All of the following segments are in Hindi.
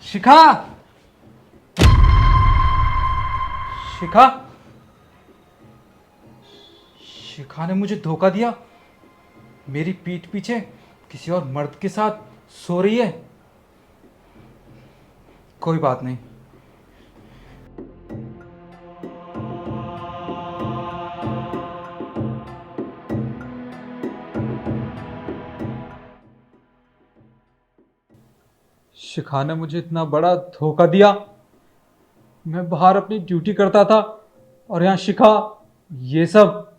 शिखा, शिखा, शिखा ने मुझे धोखा दिया। मेरी पीठ पीछे किसी और मर्द के साथ सो रही है। कोई बात नहीं। शिखा ने मुझे इतना बड़ा धोखा दिया। मैं बाहर अपनी ड्यूटी करता था और यहाँ शिखा, ये सब।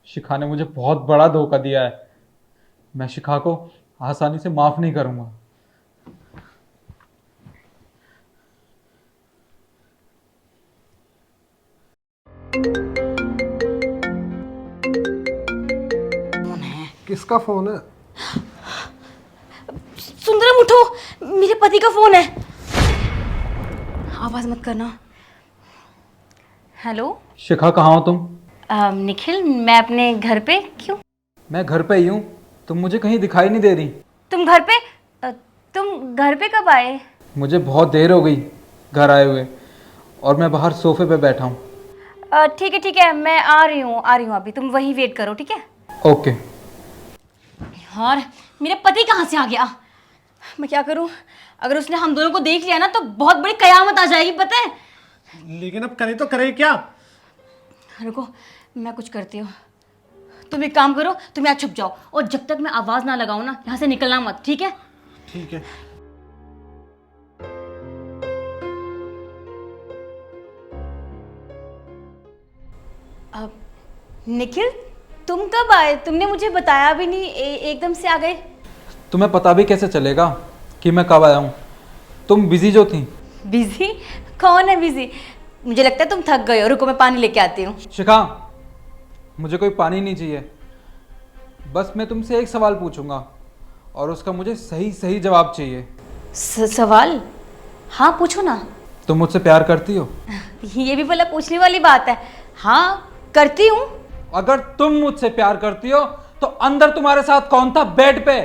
शिखा ने मुझे बहुत बड़ा धोखा दिया है। मैं शिखा को आसानी से माफ नहीं करूंगा। किसका फोन है? सुंदरम उठो, मेरे पति का फोन है। आवाज मत करना। हेलो। शिखा, कहाँ हो तुम? निखिल, मैं अपने घर पे। क्यों? मैं घर पे ही हूँ। तुम मुझे कहीं दिखाई नहीं दे रही। तुम घर पे? तुम घर पे कब आए? मुझे बहुत देर हो गई घर आए हुए, और मैं बाहर सोफे पे बैठा हूँ। ठीक है, मैं आ रही हूँ अभी। तुम वहीं वेट करो, ठीक है? ओके। और मेरा पति कहाँ से आ गया? मैं क्या करूँ? अगर उसने हम दोनों को देख लिया ना तो बहुत बड़ी कयामत आ जाएगी, पता है? लेकिन अब करे तो करे क्या? रुको, मैं कुछ करती हूँ। तुम एक काम करो, तुम यहाँ छुप जाओ, और जब तक मैं आवाज ना लगाऊं ना, यहाँ से निकलना मत, ठीक है? ठीक है। अब निखिल, तुम कब आए? तुमने मुझे बताया भी नहीं, एकदम से आ गए। तुम्हें पता भी कैसे चलेगा कि मैं कब आया हूँ? तुम बिजी जो थी। बिजी? कौन है बिजी? मुझे लगता है तुम थक गए हो। रुको, मैं पानी लेके आती हूँ। शिखा, मुझे कोई पानी नहीं चाहिए। बस मैं तुमसे एक सवाल पूछूंगा और उसका मुझे सही सही जवाब चाहिए। सवाल? हाँ, पूछो ना। तुम मुझसे प्यार करती हो? ये भी भला पूछने वाली बात है? हाँ, करती हूँ। अगर तुम मुझसे प्यार करती हो तो अंदर तुम्हारे साथ कौन था बेड पे?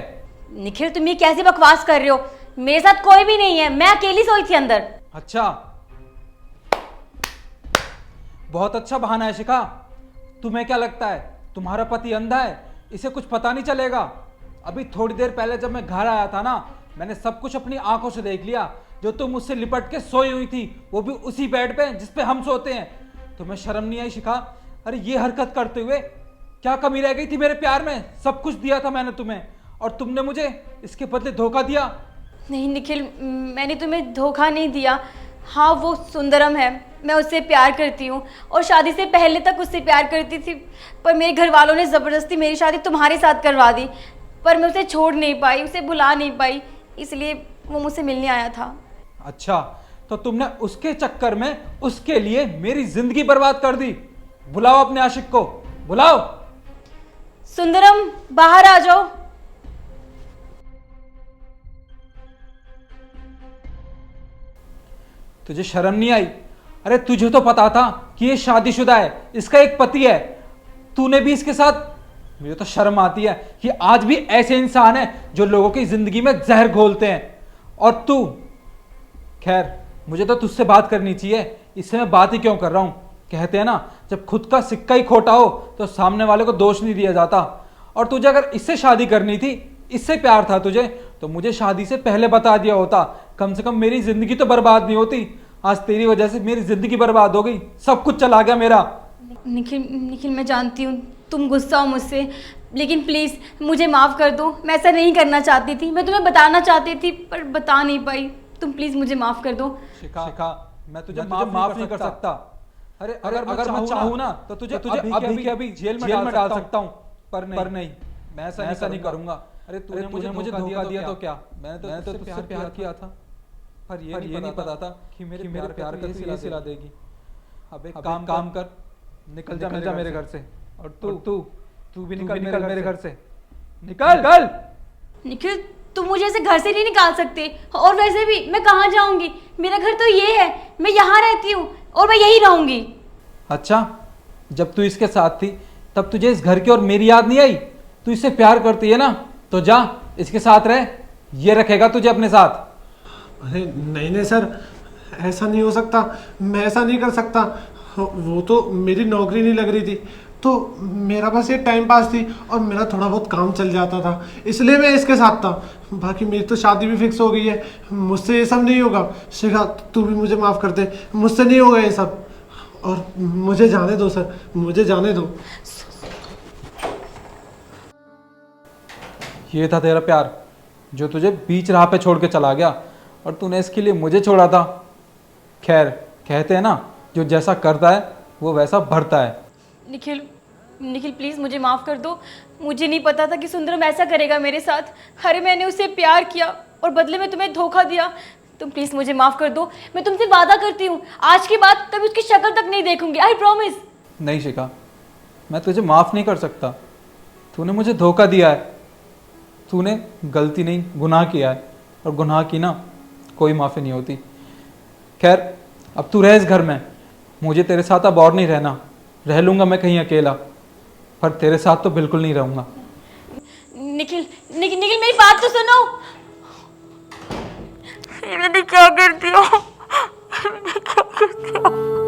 निखिल, तुम ये कैसी बकवास कर रहे हो? मेरे साथ कोई भी नहीं है, मैं अकेली सोई थी अंदर। अच्छा, बहुत अच्छा बहाना है शिखा। तुम्हें क्या लगता है तुम्हारा पति अंधा है, इसे कुछ पता नहीं चलेगा? अभी थोड़ी देर पहले जब मैं घर आया था ना, मैंने सब कुछ अपनी आंखों से देख लिया। जो तुम मुझसे लिपट के सोई हुई थी, वो भी उसी बेड पे जिस पे हम सोते हैं। तुम्हें शर्म नहीं आई शिखा? अरे ये हरकत करते हुए क्या कमी रह गई थी मेरे प्यार में? सब कुछ दिया था मैंने तुम्हें, और तुमने मुझे इसके बदले धोखा दिया। नहीं निखिल, मैंने तुम्हें धोखा नहीं दिया। हाँ, वो सुंदरम है, मैं उससे प्यार करती हूँ, और शादी से पहले तक उससे प्यार करती थी। पर मेरे घर वालों ने ज़बरदस्ती मेरी शादी तुम्हारे साथ करवा दी। पर मैं उसे छोड़ नहीं पाई, उसे भुला नहीं पाई, इसलिए वो मुझसे मिलने आया था। अच्छा, तो तुमने उसके चक्कर में उसके लिए मेरी जिंदगी बर्बाद कर दी। बुलाओ अपने आशिक को, बुलाओ। सुंदरम, बाहर आ जाओ। तुझे शर्म नहीं आई? अरे तुझे तो पता था कि ये शादीशुदा है, इसका एक पति है। तूने भी इसके साथ। मुझे तो शर्म आती है कि आज भी ऐसे इंसान हैं जो लोगों की जिंदगी में जहर घोलते हैं। और तू, खैर, मुझे तो तुझसे बात करनी चाहिए, इससे मैं बात ही क्यों कर रहा हूं। कहते हैं ना, जब खुद का सिक्का ही खोटा हो तो सामने वाले को दोष नहीं दिया जाता। और तुझे अगर इससे शादी करनी थी, इससे प्यार था तुझे, तो मुझे शादी से पहले बता दिया होता। कम से कम मेरी जिंदगी तो बर्बाद नहीं होती। आज तेरी वजह से मेरी जिंदगी बर्बाद हो गई, सब कुछ चला गया मेरा। निखिल, मैं जानती हूँ तुम गुस्सा हो मुझसे, लेकिन प्लीज़ मुझे माफ़ कर दो। मैं ऐसा नहीं करना चाहती थी, मैं तुम्हें बताना चाहती थी पर बता नहीं पाई। तुम प्लीज़ मुझे माफ़ कर दो। शिखा, मैं तुझे माफ नहीं कर सकता। अरे अगर मैं चाहूँ ना तो तुझे अभी के अभी जेल में डाल सकता हूँ, पर नहीं, मैं ऐसा नहीं करूंगा। अरे तूने मुझे धोखा दिया तो क्या? मैंने तो तुझसे प्यार किया था, पर ये नहीं पता था कि मेरे प्यार का ये सिला देगी। अब एक काम कर, निकल जा मेरे घर से। और तू भी निकल मेरे घर से। निकल। निखिल, तुम मुझे ऐसे घर से नहीं निकाल सकते। और वैसे भी मैं कहाँ जाऊंगी? मेरा घर तो ये है, मैं यहाँ रहती हूँ और मैं यही रहूंगी। अच्छा, जब तू इसके साथ थी तब तुझे इस घर की और मेरी याद नहीं आई? तू इससे प्यार करती है ना, तो जा इसके साथ रह, ये रखेगा तुझे अपने साथ। अरे नहीं नहीं सर, ऐसा नहीं हो सकता, मैं ऐसा नहीं कर सकता। वो तो मेरी नौकरी नहीं लग रही थी, तो मेरा बस ये टाइम पास थी और मेरा थोड़ा बहुत काम चल जाता था, इसलिए मैं इसके साथ था। बाकी मेरी तो शादी भी फिक्स हो गई है, मुझसे ये सब नहीं होगा। शिखा तू भी मुझे माफ़ कर दे, मुझसे नहीं होगा ये सब। और मुझे जाने दो सर, मुझे जाने दो। ये था तेरा प्यार जो तुझे बीच राह पे छोड़ के चला गया, और तूने इसके लिए मुझे छोड़ा था। खैर, कहते हैं ना, जो जैसा करता है वो वैसा भरता है। निखिल, निखिल प्लीज़ मुझे माफ़ कर दो। मुझे नहीं पता था कि सुंदरम ऐसा करेगा मेरे साथ। अरे मैंने उससे प्यार किया और बदले में तुम्हें धोखा दिया। तुम प्लीज़ मुझे माफ़ कर दो। मैं तुमसे वादा करती हूँ, आज के बाद कभी उसकी शक्ल तक नहीं देखूंगी। I promise. नहीं शिखा, मैं तुझे माफ़ नहीं कर सकता। तूने मुझे धोखा दिया है। तूने गलती नहीं, गुनाह किया है, और गुनाह की ना कोई माफ़ी नहीं होती। खैर, अब तू रह इस घर में, मुझे तेरे साथ अब और नहीं रहना। रह लूँगा मैं कहीं अकेला, पर तेरे साथ तो बिल्कुल नहीं रहूँगा। निखिल, निखिल, निखिल मेरी बात तो सुनो। ये मैंने क्या कर दिया? मैंने क्या कर दिया?